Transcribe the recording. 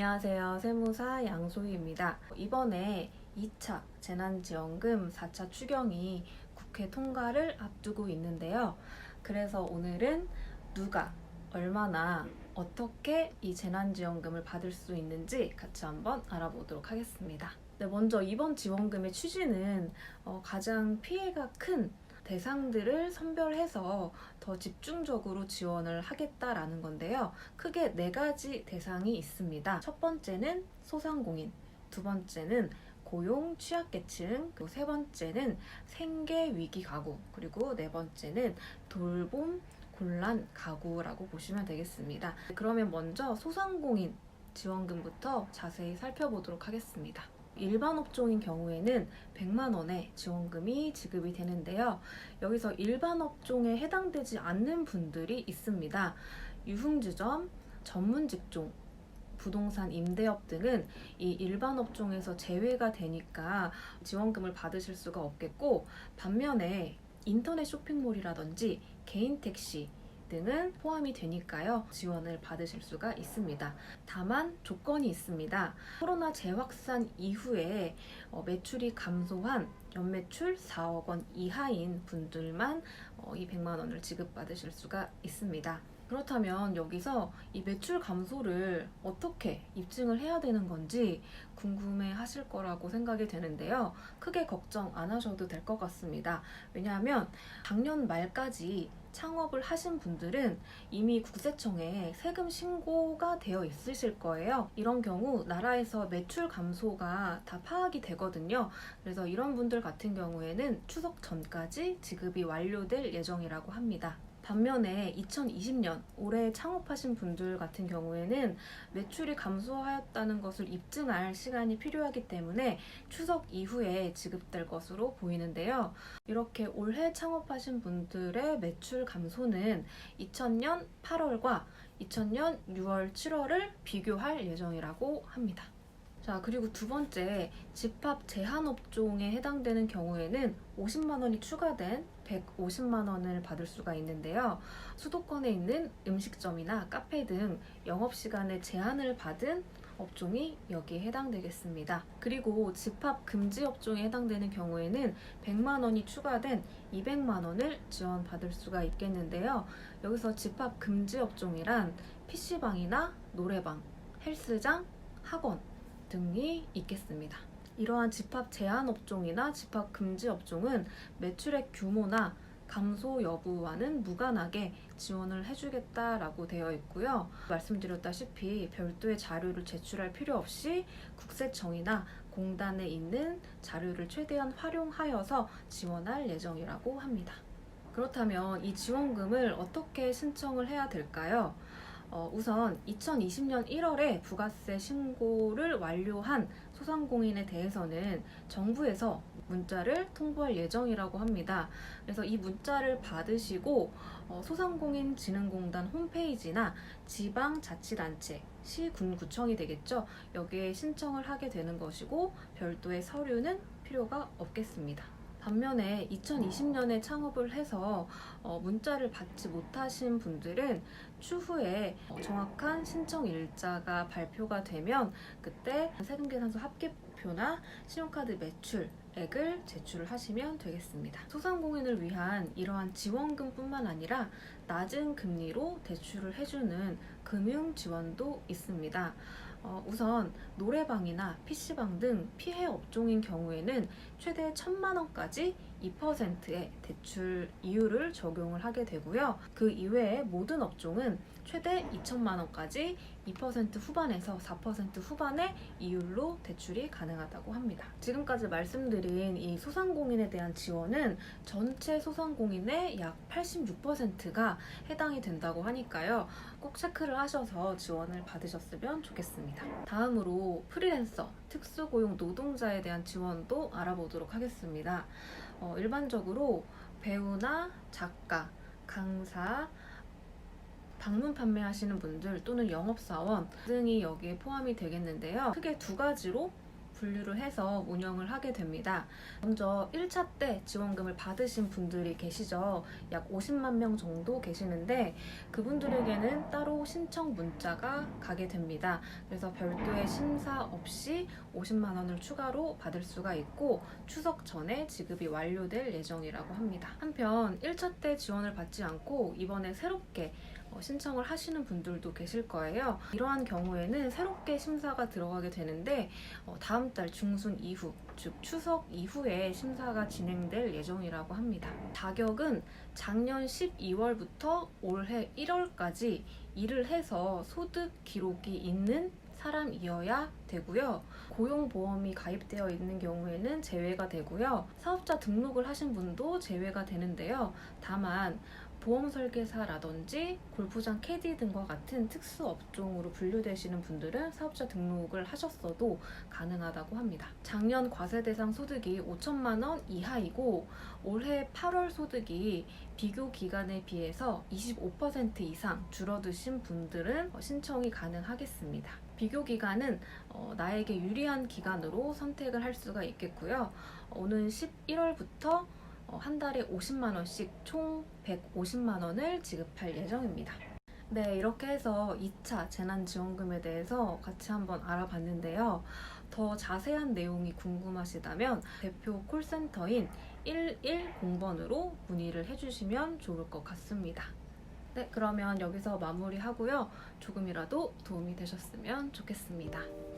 안녕하세요. 세무사 양소희입니다. 이번에 2차 재난지원금 4차 추경이 국회 통과를 앞두고 있는데요. 그래서 오늘은 누가 얼마나 어떻게 이 재난지원금을 받을 수 있는지 같이 한번 알아보도록 하겠습니다. 네, 먼저 이번 지원금의 취지는 가장 피해가 큰 대상들을 선별해서 더 집중적으로 지원을 하겠다라는 건데요. 크게 4가지 대상이 있습니다. 첫 번째는 소상공인, 두 번째는 고용 취약계층, 그리고 세 번째는 생계 위기 가구, 그리고 네 번째는 돌봄 곤란 가구라고 보시면 되겠습니다. 그러면 먼저 소상공인 지원금부터 자세히 살펴보도록 하겠습니다. 일반 업종인 경우에는 100만 원의 지원금이 지급이 되는데요. 여기서 일반 업종에 해당되지 않는 분들이 있습니다. 유흥주점, 전문직종, 부동산 임대업 등은 이 일반 업종에서 제외가 되니까 지원금을 받으실 수가 없겠고, 반면에 인터넷 쇼핑몰이라든지 개인 택시 등은 포함이 되니까요. 지원을 받으실 수가 있습니다. 다만 조건이 있습니다. 코로나 재확산 이후에 매출이 감소한 연매출 4억 원 이하인 분들만 이 100만 원을 지급받으실 수가 있습니다. 그렇다면 여기서 이 매출 감소를 어떻게 입증을 해야 되는 건지 궁금해 하실 거라고 생각이 되는데요. 크게 걱정 안 하셔도 될 것 같습니다. 왜냐하면 작년 말까지 창업을 하신 분들은 이미 국세청에 세금 신고가 되어 있으실 거예요. 이런 경우 나라에서 매출 감소가 다 파악이 되거든요. 그래서 이런 분들 같은 경우에는 추석 전까지 지급이 완료될 예정이라고 합니다. 반면에 2020년 올해 창업하신 분들 같은 경우에는 매출이 감소하였다는 것을 입증할 시간이 필요하기 때문에 추석 이후에 지급될 것으로 보이는데요. 이렇게 올해 창업하신 분들의 매출 감소는 2000년 8월과 2000년 6월, 7월을 비교할 예정이라고 합니다. 자, 그리고 두 번째, 집합 제한업종에 해당되는 경우에는 50만 원이 추가된 150만 원을 받을 수가 있는데요. 수도권에 있는 음식점이나 카페 등 영업시간에 제한을 받은 업종이 여기에 해당되겠습니다. 그리고 집합 금지 업종에 해당되는 경우에는 100만 원이 추가된 200만 원을 지원받을 수가 있겠는데요. 여기서 집합 금지 업종이란 PC방이나 노래방, 헬스장, 학원 등이 있겠습니다. 이러한 집합 제한 업종이나 집합 금지 업종은 매출의 규모나 감소 여부와는 무관하게 지원을 해주겠다라고 되어 있고요. 말씀드렸다시피 별도의 자료를 제출할 필요 없이 국세청이나 공단에 있는 자료를 최대한 활용하여서 지원할 예정이라고 합니다. 그렇다면 이 지원금을 어떻게 신청을 해야 될까요? 우선 2020년 1월에 부가세 신고를 완료한 소상공인에 대해서는 정부에서 문자를 통보할 예정이라고 합니다. 그래서 이 문자를 받으시고 소상공인진흥공단 홈페이지나 지방자치단체, 시, 군, 구청이 되겠죠. 여기에 신청을 하게 되는 것이고 별도의 서류는 필요가 없겠습니다. 반면에 2020년에 창업을 해서 문자를 받지 못하신 분들은 추후에 정확한 신청 일자가 발표가 되면 그때 세금계산서 합계표나 신용카드 매출액을 제출을 하시면 되겠습니다. 소상공인을 위한 이러한 지원금뿐만 아니라 낮은 금리로 대출을 해주는 금융 지원도 있습니다. 우선 노래방이나 PC방 등 피해 업종인 경우에는 최대 1,000만 원까지 2%의 대출 이율을 적용을 하게 되고요. 그 이외에 모든 업종은 최대 2천만 원까지 2% 후반에서 4% 후반의 이율로 대출이 가능하다고 합니다. 지금까지 말씀드린 이 소상공인에 대한 지원은 전체 소상공인의 약 86%가 해당이 된다고 하니까요. 꼭 체크를 하셔서 지원을 받으셨으면 좋겠습니다. 다음으로 프리랜서, 특수고용 노동자에 대한 지원도 알아보도록 하겠습니다. 일반적으로 배우나 작가, 강사, 방문 판매하시는 분들 또는 영업사원 등이 여기에 포함이 되겠는데요. 크게 2가지로 분류를 해서 운영을 하게 됩니다. 먼저 1차 때 지원금을 받으신 분들이 계시죠. 약 50만 명 정도 계시는데 그분들에게는 따로 신청 문자가 가게 됩니다. 그래서 별도의 심사 없이 50만 원을 추가로 받을 수가 있고 추석 전에 지급이 완료될 예정이라고 합니다. 한편 1차 때 지원을 받지 않고 이번에 새롭게 신청을 하시는 분들도 계실 거예요. 이러한 경우에는 새롭게 심사가 들어가게 되는데 다음 달 중순 이후, 즉 추석 이후에 심사가 진행될 예정이라고 합니다. 자격은 작년 12월부터 올해 1월까지 일을 해서 소득 기록이 있는 사람이어야 되고요. 고용보험이 가입되어 있는 경우에는 제외가 되고요. 사업자 등록을 하신 분도 제외가 되는데요. 다만 보험 설계사라든지 골프장 캐디 등과 같은 특수 업종으로 분류되시는 분들은 사업자 등록을 하셨어도 가능하다고 합니다. 작년 과세 대상 소득이 5천만 원 이하이고 올해 8월 소득이 비교 기간에 비해서 25% 이상 줄어드신 분들은 신청이 가능하겠습니다. 비교 기간은 나에게 유리한 기간으로 선택을 할 수가 있겠고요. 오는 11월부터 한 달에 50만 원씩 총 150만 원을 지급할 예정입니다. 네, 이렇게 해서 2차 재난지원금에 대해서 같이 한번 알아봤는데요. 더 자세한 내용이 궁금하시다면 대표 콜센터인 110번으로 문의를 해주시면 좋을 것 같습니다. 네, 그러면 여기서 마무리하고요. 조금이라도 도움이 되셨으면 좋겠습니다.